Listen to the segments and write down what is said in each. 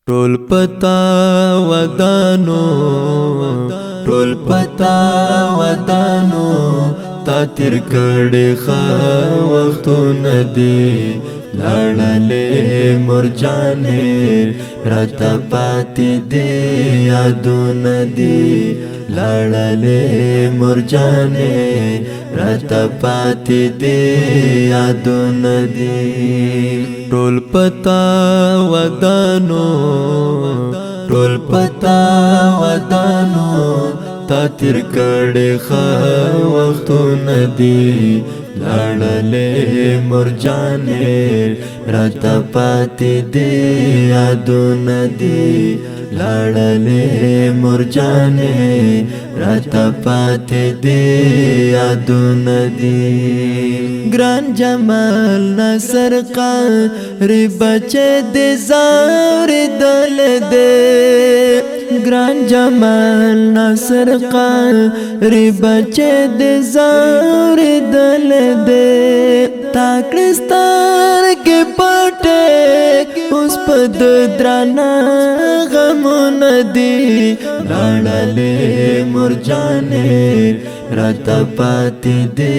ټول پتا ودانو ټول پتا ودانو تا تیر کړي خا وختونه دي لاړلې مرجانې راته پاتې دي یادونه دي لاړلې مرجانې راته پاتې دي یادونه دي ټول پتا ودانو ټول پتا ودانو تا تیر کړي خا وختونه دي لاړلې مرجانې راته پاتې دي یادونه دي لاړلې مرجانې راته پاتې دي یادونه دي ګران جمال نصر قاری بچه دې زارې دل دې ګران جمال نصر قاری بچه دې زارې دل دې تا کړستار کې پټه اوس په درنا غمونه دي لاړلې مرجانې راته پاتې دي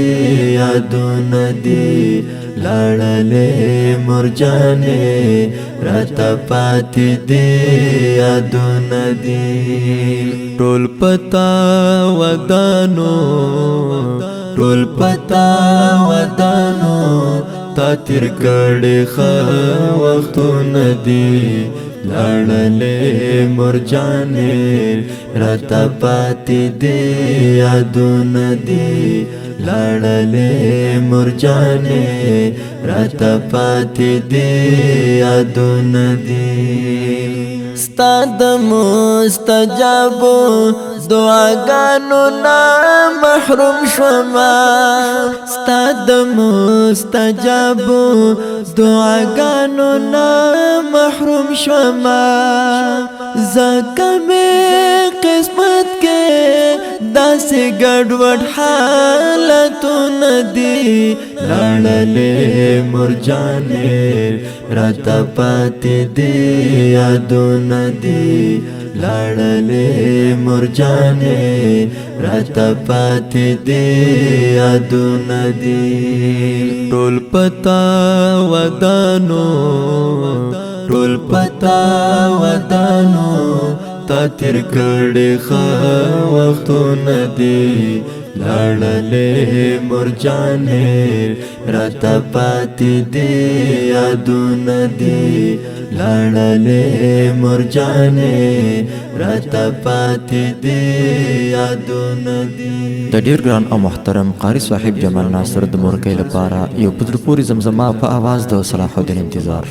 یادونه دي لاړلې مرجانې راته پاتې دي یادونه دي ټول پتا ودانو ټول پتا ودانو تا تیر کړي خا وختونه دي لاړلې مرجانې راته پاتې دي یادونه دي لاړلې مرجانې راته پاتې دي یادونه دي ستا د مستجابو دعاګانو نه محروم شوما ستا د مستجابو دعاګانو نه محروم شوما زکه مې قسمت کې داسې ګډوډ حالتونه دي لاړلې مرجانې راته پاتې دي یادونه دي لاړلې مرجانې راته پاتې دي یادونه دي ټول پتا ودانو ټول پتا ودانو تا تیر کړي خا وختونه دي لاړلې مرجانې راته پاتې دي یادونه دي لاړلې مرجانې راته پاتې دي یادونه دي د ډیر ګران او محترم قاری صاحب جمال ناصر د مورکۍ لپاره یو په زړه پورې زمزمه په आवाज د صلاح الدین انتظار